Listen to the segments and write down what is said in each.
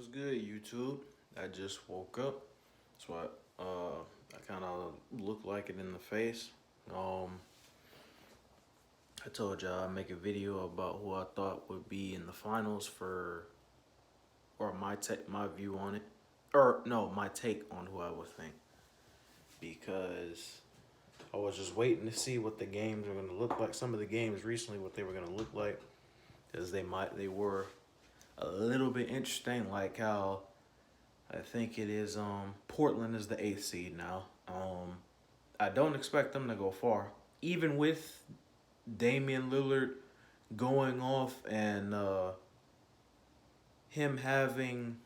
Was good, YouTube? I just woke up. That's what I kind of look like it in the face. Um, I told y'all I'd make a video about who I thought would be in the finals for, or my view on it, or no, my take on who I would think, because I was just waiting to see what the games were gonna look like. Some of the games recently, what they were gonna look like, because they were a little bit interesting, like how I think it is Portland is the eighth seed now. I don't expect them to go far. Even with Damian Lillard going off and him having,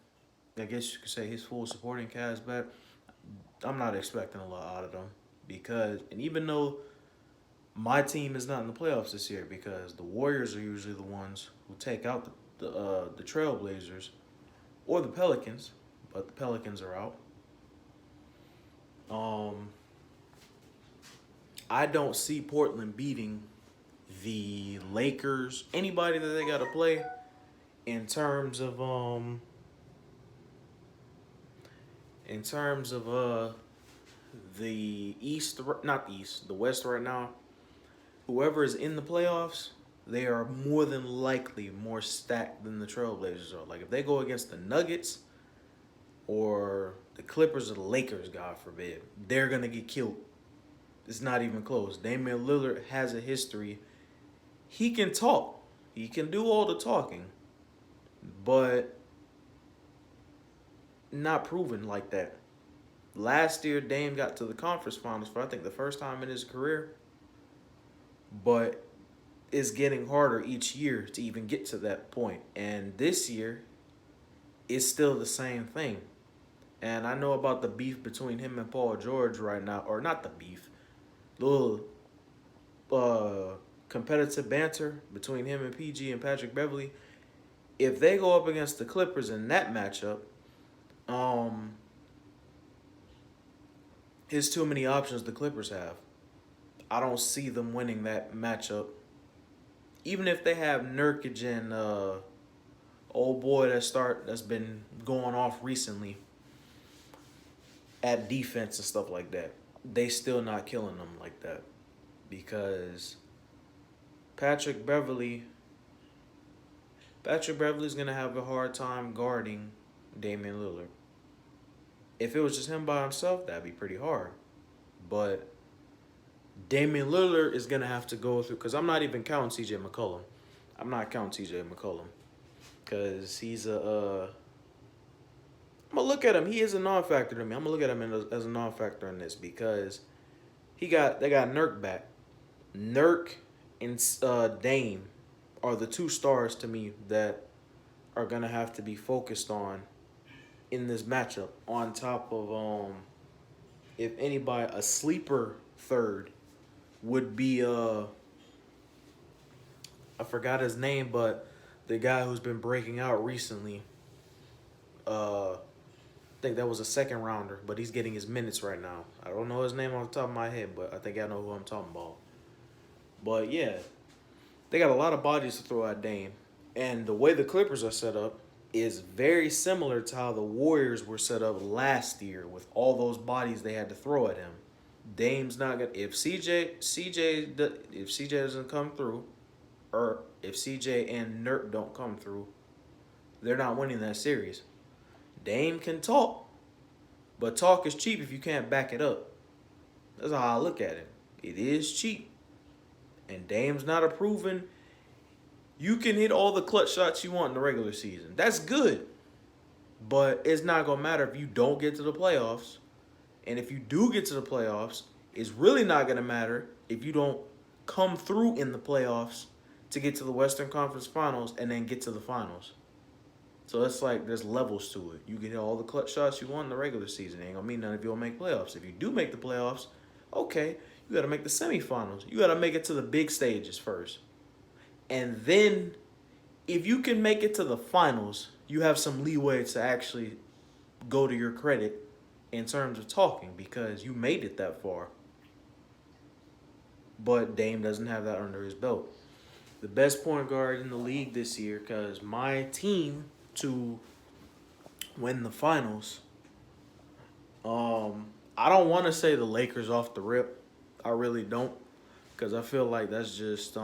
I guess you could say, his full supporting cast back, I'm not expecting a lot out of them. Because, and even though my team is not in the playoffs this year, because the Warriors are usually the ones who take out the Trailblazers or the Pelicans, but the Pelicans are out. Um, I don't see Portland beating the Lakers, anybody that they got to play in terms of the East, not the East, the West right now. Whoever is in the playoffs, they are more than likely more stacked than the Trailblazers are. Like if they go against the Nuggets or the Clippers or the Lakers, God forbid, they're gonna get killed. It's not even close. Damian Lillard has a history. He can talk. He can do all the talking, but not proven like that. Last year, Dame got to the conference finals for I think the first time in his career, but it's getting harder each year to even get to that point. And this year, it's still the same thing. And I know about the beef between him and Paul George right now, or not the beef, little competitive banter between him and PG and Patrick Beverly. If they go up against the Clippers in that matchup, um, it's too many options the Clippers have. I don't see them winning that matchup. Even if they have Nurkic and old boy that's been going off recently at defense and stuff like that, they still not killing them like that because Patrick Beverly Patrick Beverly's gonna have a hard time guarding Damian Lillard. If it was just him by himself, that'd be pretty hard. But Damian Lillard is gonna have to go through because I'm not even counting CJ McCollum. I'm not counting CJ McCollum because he's a. I'm gonna look at him. He is a non-factor to me. I'm gonna look at him as a non-factor in this because they got Nurk back. Nurk and Dame are the two stars to me that are gonna have to be focused on in this matchup. On top of if anybody a sleeper third would be I forgot his name, but the guy who's been breaking out recently. I think that was a second rounder, but he's getting his minutes right now. I don't know his name off the top of my head, but I think I know who I'm talking about. But yeah, they got a lot of bodies to throw at Dame. And the way the Clippers are set up is very similar to how the Warriors were set up last year with all those bodies they had to throw at him. Dame's not gonna if CJ doesn't come through, or if CJ and Nurk don't come through, they're not winning that series. Dame can talk, but talk is cheap if you can't back it up. That's how I look at it. It is cheap. And Dame's not a proven. You can hit all the clutch shots you want in the regular season. That's good. But it's not going to matter if you don't get to the playoffs. And if you do get to the playoffs, it's really not going to matter if you don't come through in the playoffs to get to the Western Conference Finals and then get to the finals. So it's like there's levels to it. You can hit all the clutch shots you want in the regular season. It ain't going to mean nothing if you don't make playoffs. If you do make the playoffs, okay, you got to make the semifinals. You got to make it to the big stages first. And then if you can make it to the finals, you have some leeway to actually go to your credit in terms of talking because you made it that far. But Dame doesn't have that under his belt. The best point guard in the league this year, because my team to win the finals. I don't want to say the Lakers off the rip. I really don't, because I feel like that's just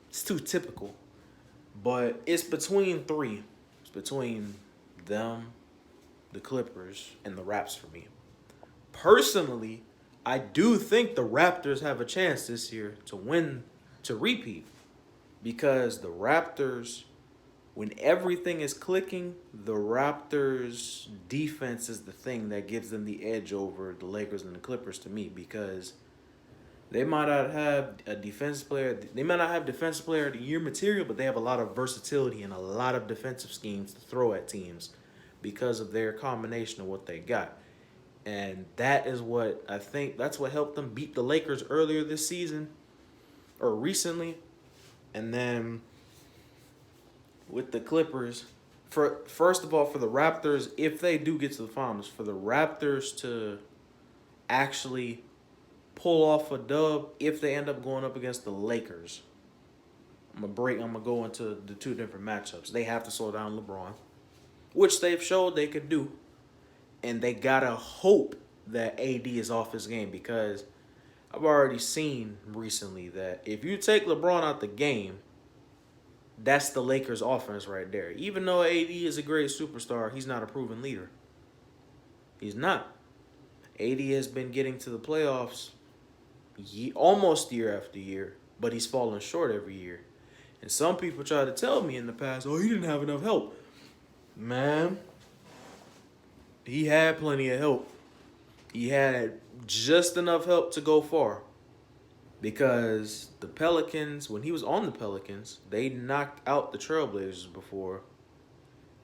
it's too typical. But it's between three. It's between them, the Clippers, and the Raps for me. Personally, I do think the Raptors have a chance this year to win, to repeat, because the Raptors, when everything is clicking, the Raptors' defense is the thing that gives them the edge over the Lakers and the Clippers to me, because they might not have a defense player. They might not have defensive player of the year material, but they have a lot of versatility and a lot of defensive schemes to throw at teams because of their combination of what they got. And that is what I think, that's what helped them beat the Lakers earlier this season or recently. And then with the Clippers, for first of all, for the Raptors, if they do get to the finals, for the Raptors to actually pull off a dub, if they end up going up against the Lakers, I'm gonna go into the two different matchups. They have to slow down LeBron, which they've showed they could do. And they gotta hope that AD is off his game, because I've already seen recently that if you take LeBron out the game, that's the Lakers offense right there. Even though AD is a great superstar, he's not a proven leader. He's not. AD has been getting to the playoffs almost year after year, but he's falling short every year. And some people try to tell me in the past, oh, he didn't have enough help. Man, he had plenty of help. He had just enough help to go far. Because the Pelicans, when he was on the Pelicans, they knocked out the Trailblazers before.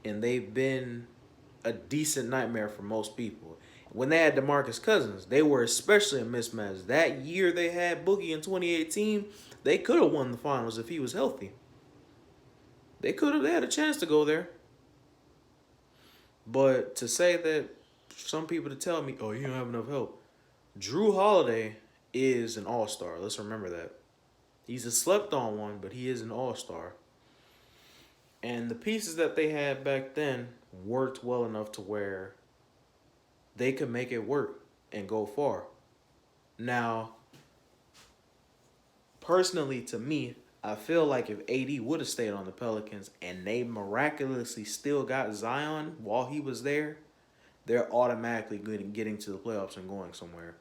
And they've been a decent nightmare for most people. When they had DeMarcus Cousins, they were especially a mismatch. That year they had Boogie in 2018, they could have won the finals if he was healthy. They had a chance to go there. But to say that, some people to tell me, oh, you don't have enough help. Drew Holiday is an all-star. Let's remember that. He's a slept-on one, but he is an all-star. And the pieces that they had back then worked well enough to where they could make it work and go far. Now, personally to me, I feel like if AD would have stayed on the Pelicans and they miraculously still got Zion while he was there, they're automatically getting to the playoffs and going somewhere.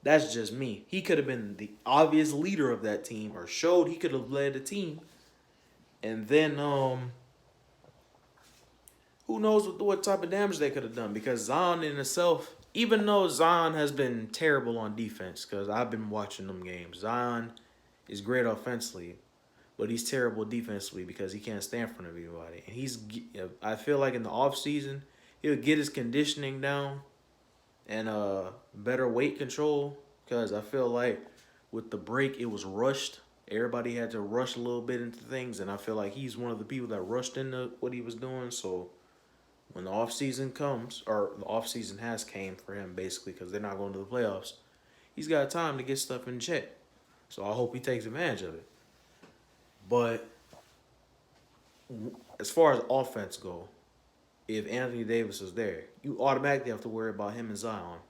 That's just me. He could have been the obvious leader of that team, or showed he could have led the team. And then, who knows what type of damage they could have done, because Zion in itself, even though Zion has been terrible on defense, because I've been watching them games, Zion is great offensively, but he's terrible defensively because he can't stand in front of anybody. And I feel like in the offseason, he'll get his conditioning down and better weight control, because I feel like with the break, it was rushed. Everybody had to rush a little bit into things, and I feel like he's one of the people that rushed into what he was doing. So when the offseason comes, or the offseason has came for him, basically, because they're not going to the playoffs, he's got time to get stuff in check. So I hope he takes advantage of it. But as far as offense go, if Anthony Davis is there, you automatically have to worry about him and Zion.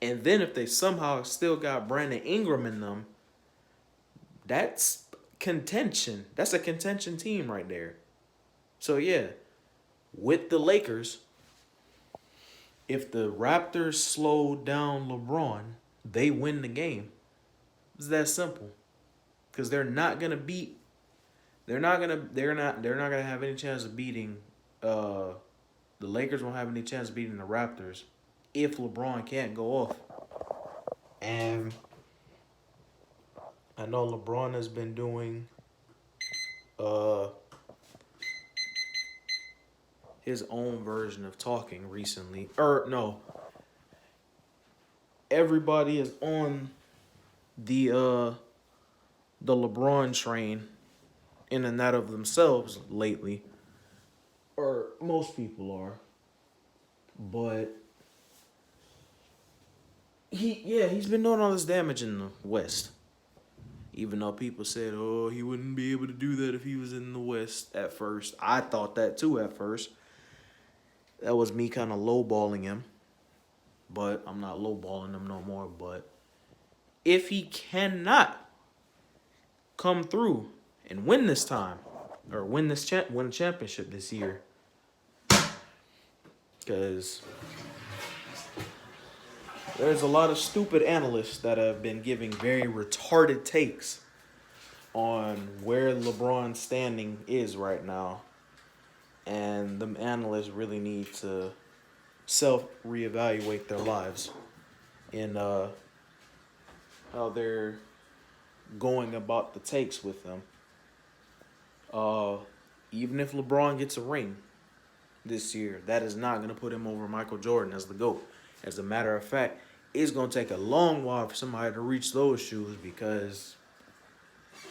And then if they somehow still got Brandon Ingram in them, that's contention. That's a contention team right there. So yeah, with the Lakers, if the Raptors slow down LeBron, they win the game. It's that simple. Because they're not gonna have any chance of beating the Lakers won't have any chance of beating the Raptors if LeBron can't go off. And I know LeBron has been doing his own version of talking recently. Everybody is on the LeBron train in and out of themselves lately. Or most people are. But he's been doing all this damage in the West. Even though people said, oh, he wouldn't be able to do that if he was in the West at first. I thought that too at first. That was me kind of lowballing him, but I'm not lowballing him no more. But if he cannot come through and win this time, or win a championship this year, because there's a lot of stupid analysts that have been giving very retarded takes on where LeBron's standing is right now. And them analysts really need to self-reevaluate their lives in how they're going about the takes with them. Even if LeBron gets a ring this year, that is not going to put him over Michael Jordan as the GOAT. As a matter of fact, it's going to take a long while for somebody to reach those shoes, because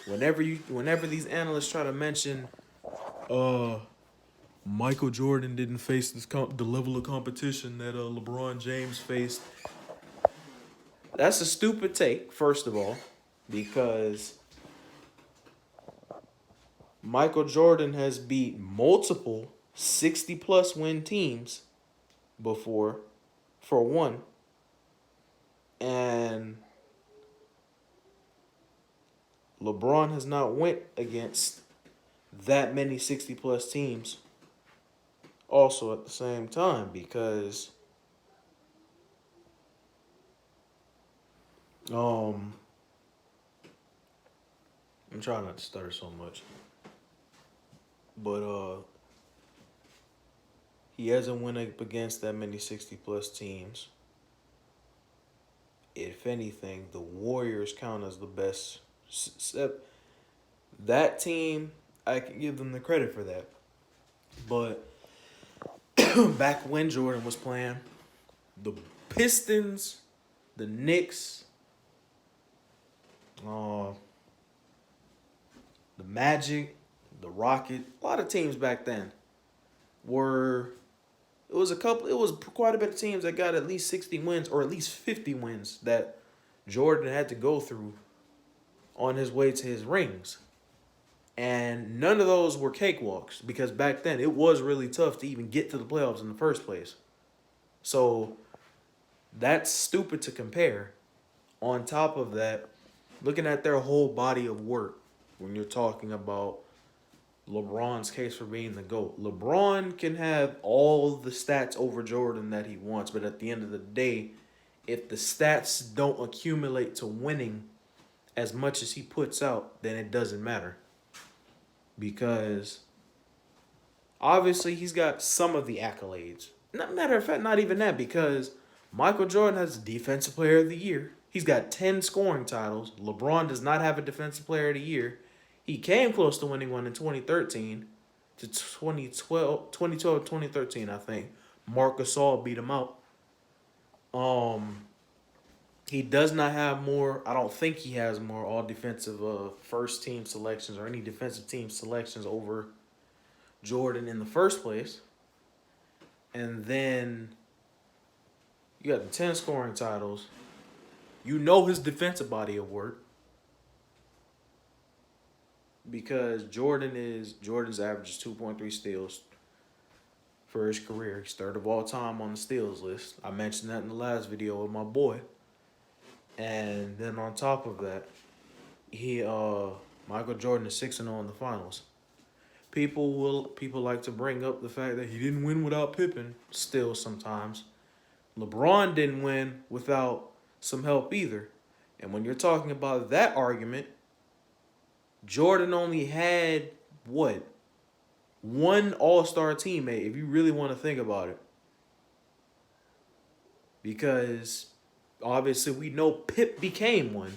whenever these analysts try to mention Michael Jordan didn't face the level of competition that LeBron James faced, that's a stupid take, first of all, because Michael Jordan has beat multiple 60-plus win teams before, for one. And LeBron has not went against that many 60-plus teams also at the same time, because I'm trying not to stutter so much. But he hasn't went up against that many 60-plus teams. If anything, the Warriors count as the best. That team, I can give them the credit for that. But back when Jordan was playing, the Pistons, the Knicks, the Magic, the Rocket, a lot of teams back then it was quite a bit of teams that got at least 60 wins or at least 50 wins that Jordan had to go through on his way to his rings. And none of those were cakewalks, because back then it was really tough to even get to the playoffs in the first place. So that's stupid to compare. On top of that, looking at their whole body of work, when you're talking about LeBron's case for being the GOAT, LeBron can have all the stats over Jordan that he wants, but at the end of the day, if the stats don't accumulate to winning as much as he puts out, then it doesn't matter. Because obviously he's got some of the accolades. Matter of fact, not even that, because Michael Jordan has Defensive Player of the Year. He's got 10 scoring titles. LeBron does not have a Defensive Player of the Year. He came close to winning one in 2013 to 2013, I think. Marc Gasol beat him out. He does not have more. I don't think he has more all defensive first team selections or any defensive team selections over Jordan in the first place. And then you got the 10 scoring titles. You know his defensive body of work, because Jordan's average is 2.3 steals for his career. He's third of all time on the steals list. I mentioned that in the last video with my boy. And then on top of that, Michael Jordan is 6-0 in the finals. People like to bring up the fact that he didn't win without Pippen still sometimes. LeBron didn't win without some help either. And when you're talking about that argument, Jordan only had one all-star teammate, if you really want to think about it. Because obviously we know Pip became one,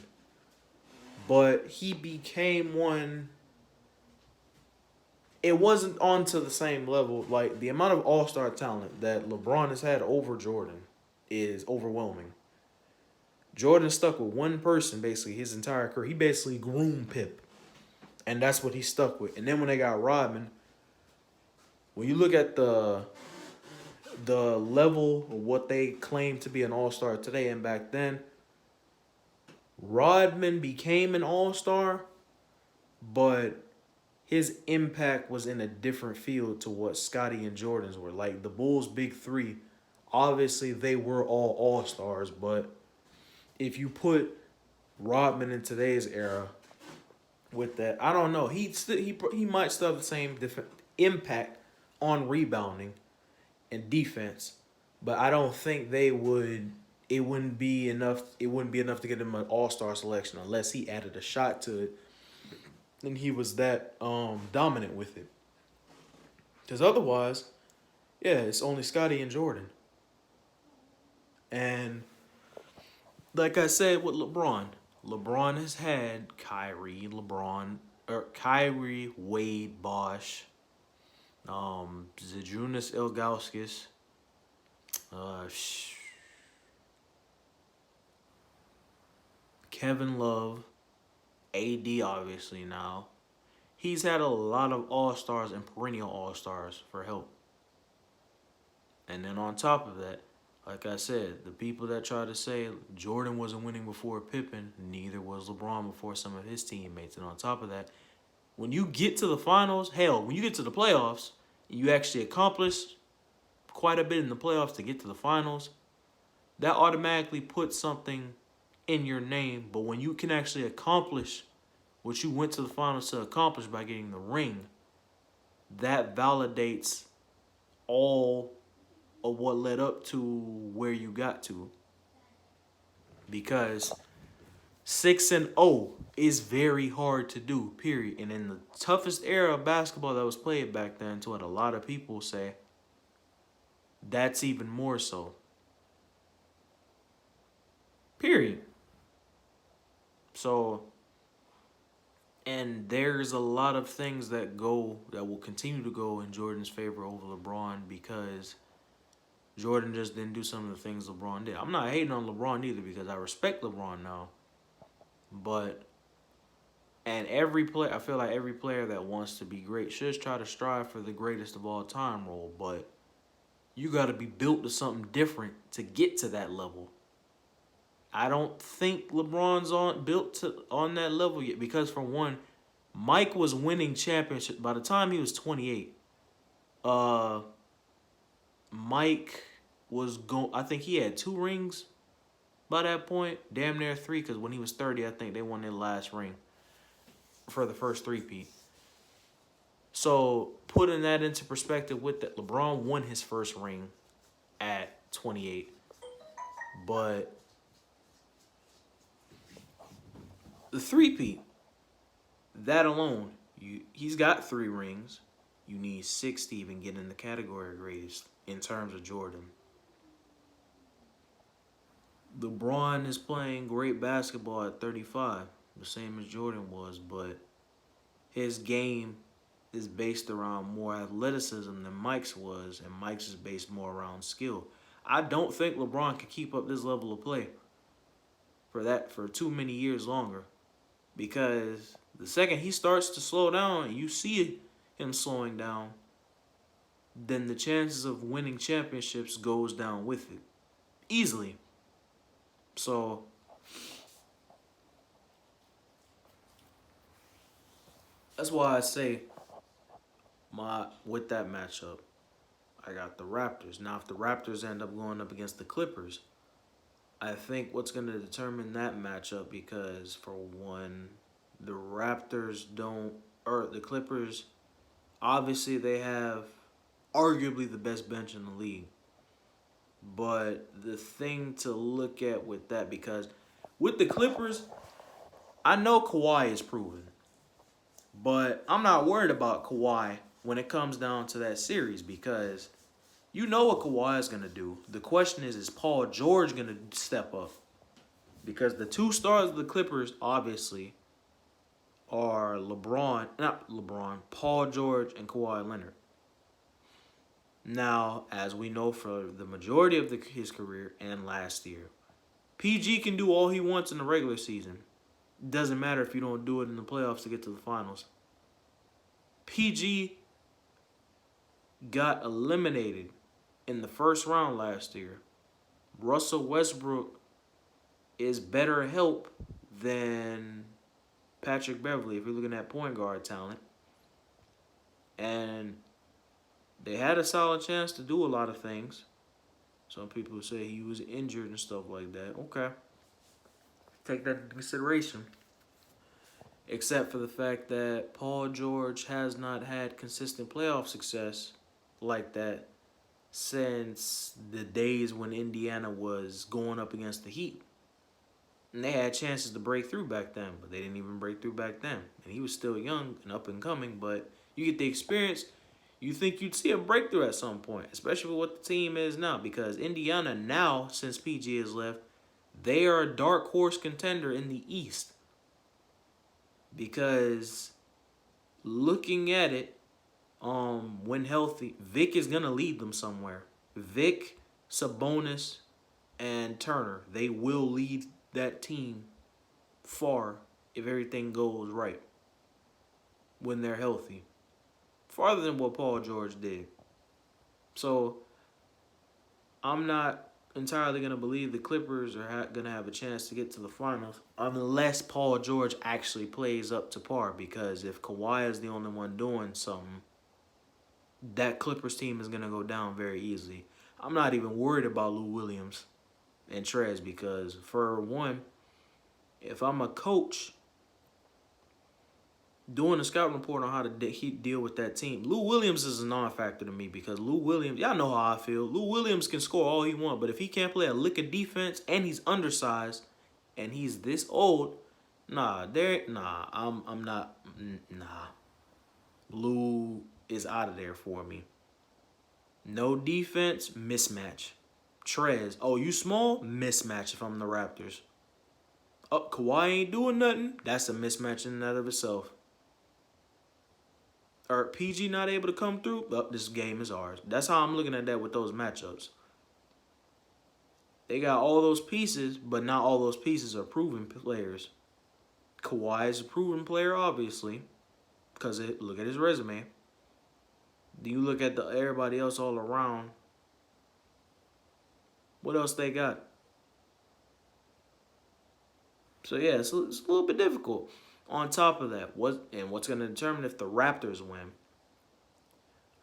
but he became one. It wasn't onto the same level. Like, the amount of all-star talent that LeBron has had over Jordan is overwhelming. Jordan stuck with one person basically his entire career. He basically groomed Pip, and that's what he stuck with. And then when they got Rodman, when you look at the level of what they claim to be an all-star today and back then, Rodman became an all-star, but his impact was in a different field to what Scotty and Jordan's were. Like the Bulls' big three, obviously they were all stars, but if you put Rodman in today's era with that, I don't know. He might still have the same different impact on rebounding and defense, but I don't think they would. It wouldn't be enough. It wouldn't be enough to get him an All Star selection unless he added a shot to it, and he was that dominant with it. Because otherwise, yeah, it's only Scotty and Jordan. And like I said with LeBron, LeBron has had Kyrie, Wade, Bosh, Zydrunas Ilgauskas, uh, Kevin Love, AD obviously now. He's had a lot of all-stars and perennial all-stars for help. And then on top of that, like I said, the people that try to say Jordan wasn't winning before Pippen, neither was LeBron before some of his teammates. And on top of that, when you get to the finals, hell, when you get to the playoffs, you actually accomplish quite a bit in the playoffs to get to the finals, that automatically puts something in your name. But when you can actually accomplish what you went to the finals to accomplish by getting the ring, that validates all of what led up to where you got to. Because 6-0 is very hard to do, period. And in the toughest era of basketball that was played back then, to what a lot of people say, that's even more so. Period. So, and there's a lot of things that will continue to go in Jordan's favor over LeBron because Jordan just didn't do some of the things LeBron did. I'm not hating on LeBron either because I respect LeBron now. But, and I feel like every player that wants to be great should try to strive for the greatest of all time role. But you got to be built to something different to get to that level. I don't think LeBron's on that level yet because, for one, Mike was winning championships by the time he was 28. Mike was I think he had 2 rings by that point, damn near 3, because when he was 30, I think they won their last ring for the first three-peat. So putting that into perspective with that, LeBron won his first ring at 28, but the three-peat, that alone, he's got 3 rings. You need 6 to even get in the category of greatest in terms of Jordan. LeBron is playing great basketball at 35, the same as Jordan was, but his game is based around more athleticism than Mike's was, and Mike's is based more around skill. I don't think LeBron can keep up this level of play for too many years longer, because the second he starts to slow down, and you see him slowing down, then the chances of winning championships goes down with it easily. So that's why I say with that matchup, I got the Raptors. Now, if the Raptors end up going up against the Clippers, I think what's going to determine that matchup, because for one, the Clippers, obviously they have arguably the best bench in the league. But the thing to look at with that, because with the Clippers, I know Kawhi is proven, but I'm not worried about Kawhi when it comes down to that series, because you know what Kawhi is going to do. The question is Paul George going to step up? Because the 2 stars of the Clippers, obviously, are Paul George and Kawhi Leonard. Now, as we know for the majority of his career and last year, PG can do all he wants in the regular season. Doesn't matter if you don't do it in the playoffs to get to the finals. PG got eliminated in the first round last year. Russell Westbrook is better help than Patrick Beverly if you're looking at point guard talent. And they had a solid chance to do a lot of things. Some people say he was injured and stuff like that. Okay. Take that into consideration. Except for the fact that Paul George has not had consistent playoff success like that since the days when Indiana was going up against the Heat. And they had chances to break through back then, but they didn't even break through back then. And he was still young and up and coming, but you get the experience. You think you'd see a breakthrough at some point, especially with what the team is now, because Indiana now, since PG has left, they are a dark horse contender in the East. Because looking at it, when healthy, Vic is gonna lead them somewhere. Vic, Sabonis, and Turner, they will lead that team far if everything goes right when they're healthy. Farther than what Paul George did. So I'm not entirely going to believe the Clippers are going to have a chance to get to the finals unless Paul George actually plays up to par, because if Kawhi is the only one doing something, that Clippers team is going to go down very easily. I'm not even worried about Lou Williams and Trez because, for one, if I'm a coach doing a scout report on how to deal with that team, Lou Williams is a non-factor to me because Lou Williams, y'all know how I feel. Lou Williams can score all he wants, but if he can't play a lick of defense and he's undersized and he's this old, I'm not, nah. Lou is out of there for me. No defense, mismatch. Trez, oh, you small? Mismatch if I'm the Raptors. Oh, Kawhi ain't doing nothing. That's a mismatch in and of itself. Or PG not able to come through, this game is ours. That's how I'm looking at that with those matchups. They got all those pieces, but not all those pieces are proven players. Kawhi is a proven player, obviously, because look at his resume. Do you look at everybody else all around? What else they got? So yeah, it's a little bit difficult. On top of that, what's going to determine if the Raptors win?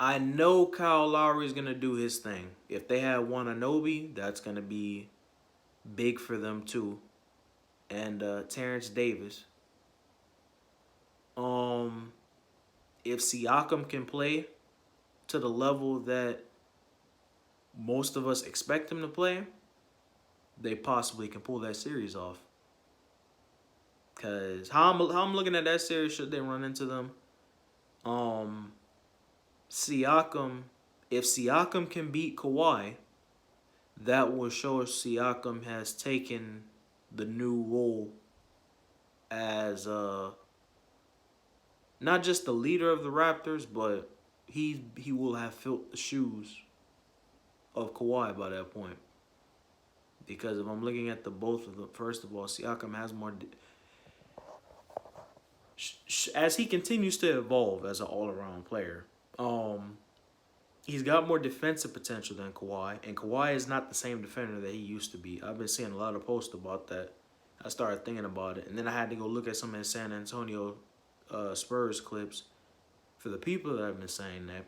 I know Kyle Lowry is going to do his thing. If they have Wananobi, that's going to be big for them too. And Terrence Davis. If Siakam can play to the level that most of us expect him to play, they possibly can pull that series off. Because how I'm looking at that series, should they run into them, Siakam, if Siakam can beat Kawhi, that will show Siakam has taken the new role as not just the leader of the Raptors, but he will have filled the shoes of Kawhi by that point. Because if I'm looking at both of them, first of all, Siakam has more. As he continues to evolve as an all-around player, he's got more defensive potential than Kawhi, and Kawhi is not the same defender that he used to be. I've been seeing a lot of posts about that. I started thinking about it, and then I had to go look at some of the San Antonio Spurs clips. For the people that have been saying that,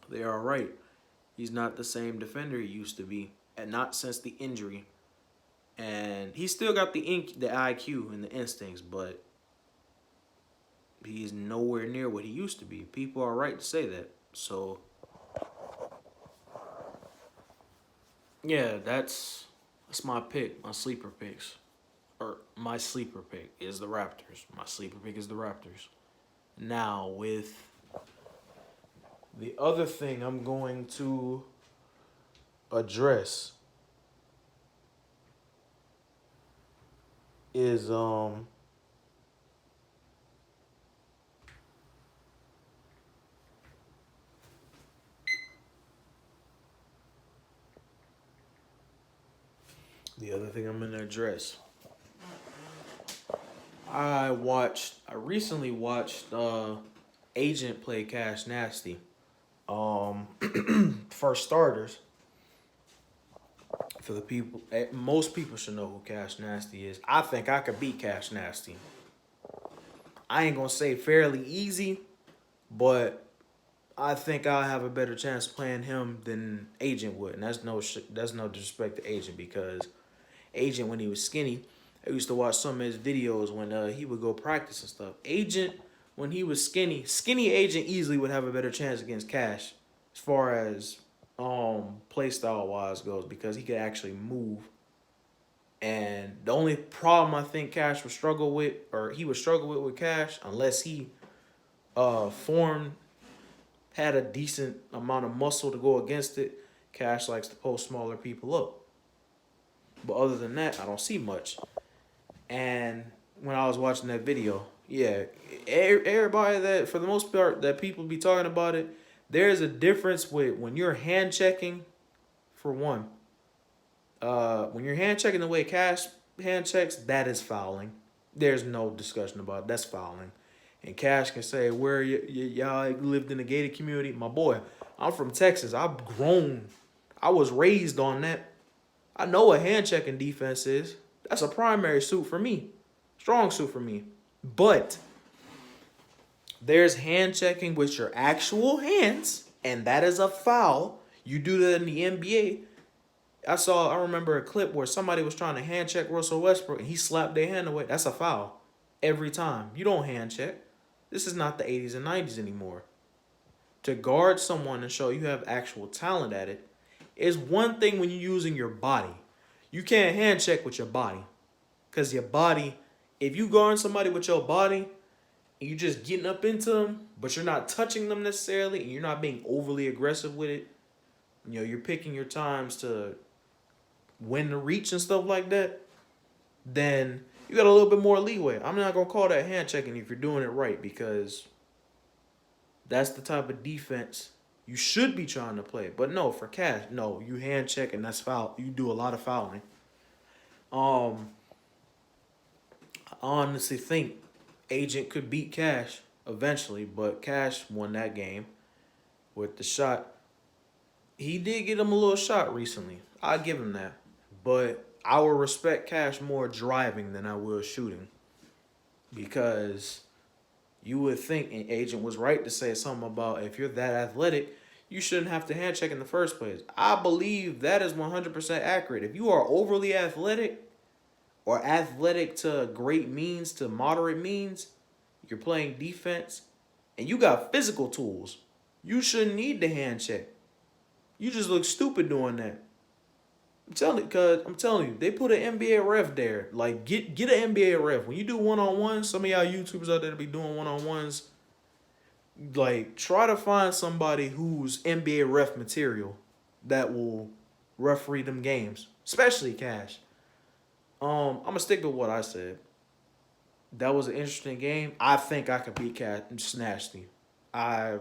they are right. He's not the same defender he used to be, and not since the injury. And he's still got the IQ and the instincts, but he's nowhere near what he used to be. People are right to say that. So, yeah, that's my pick, my sleeper picks. Or my sleeper pick is the Raptors. My sleeper pick is the Raptors. Now, with the other thing I'm going to address is the other thing I'm gonna address. I recently watched Agent play Cash Nasty. For starters, for the people, most people should know who Cash Nasty is. I think I could beat Cash Nasty. I ain't gonna say fairly easy, but I think I'll have a better chance playing him than Agent would, and that's no disrespect to Agent because Agent when he was skinny, I used to watch some of his videos when he would go practice and stuff. Agent when he was skinny Agent easily would have a better chance against Cash, as far as play style wise goes because he could actually move. And the only problem I think Cash would struggle with, or he would struggle with Cash, unless he formed had a decent amount of muscle to go against it. Cash likes to post smaller people up. But other than that, I don't see much. And when I was watching that video, yeah, everybody that, for the most part, that people be talking about it, there's a difference with when you're hand checking, for one. When you're hand checking the way Cash hand checks, that is fouling. There's no discussion about it. That's fouling. And Cash can say, where y'all lived in a gated community? My boy, I'm from Texas. I've grown. I was raised on that. I know what hand checking defense is. That's a primary suit for me. Strong suit for me. But there's hand checking with your actual hands, and that is a foul. You do that in the NBA. I remember a clip where somebody was trying to hand check Russell Westbrook and he slapped their hand away. That's a foul. Every time. You don't hand check. This is not the 80s and 90s anymore. To guard someone and show you have actual talent at it is one thing when you're using your body. You can't hand check with your body. Because your body, if you guard somebody with your body and you're just getting up into them, but you're not touching them necessarily and you're not being overly aggressive with it, you're picking your times to when to reach and stuff like that, then you got a little bit more leeway. I'm not going to call that hand checking if you're doing it right because that's the type of defense you should be trying to play. But no, for Cash, no, you hand check and that's foul. You do a lot of fouling. I honestly think Agent could beat Cash eventually, but Cash won that game with the shot. He did get him a little shot recently. I'll give him that. But I will respect Cash more driving than I will shooting. Because you would think an Agent was right to say something about if you're that athletic, you shouldn't have to hand check in the first place. I believe that is 100% accurate. If you are overly athletic or athletic to great means to moderate means, you're playing defense, and you got physical tools, you shouldn't need the hand check. You just look stupid doing that. I'm telling you, they put an NBA ref there. Like, get an NBA ref. When you do one-on-ones, some of y'all YouTubers out there that be doing one-on-ones, like, try to find somebody who's NBA ref material that will referee them games, especially Cash. I'm gonna stick with what I said. That was an interesting game. I think I could beat Cash Nasty. I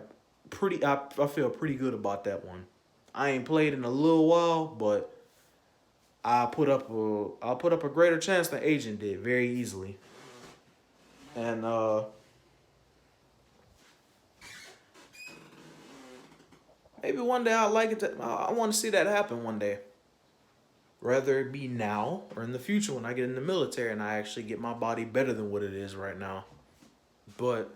feel pretty good about that one. I ain't played in a little while, but I'll put up a greater chance than Agent did very easily. And maybe one day I want to see that happen one day. Whether it be now or in the future when I get in the military and I actually get my body better than what it is right now. But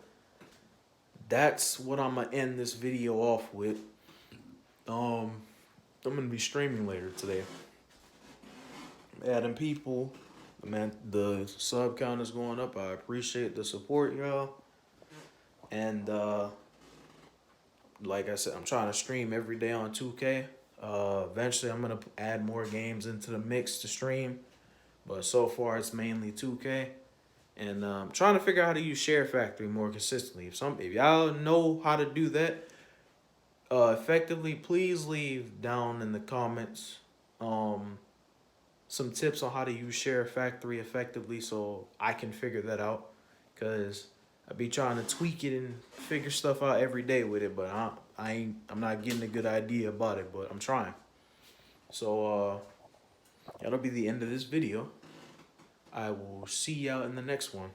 that's what I'm gonna end this video off with. I'm gonna be streaming later today. Adding people, man, the sub count is going up. I appreciate the support, y'all. And like I said, I'm trying to stream every day on 2K. Eventually, I'm gonna add more games into the mix to stream, but so far it's mainly 2K. And I'm trying to figure out how to use Share Factory more consistently. If y'all know how to do that effectively, please leave down in the comments some tips on how to use Share Factory effectively so I can figure that out. Because I be trying to tweak it and figure stuff out every day with it, but I'm not getting a good idea about it, but I'm trying. So that'll be the end of this video. I will see y'all in the next one.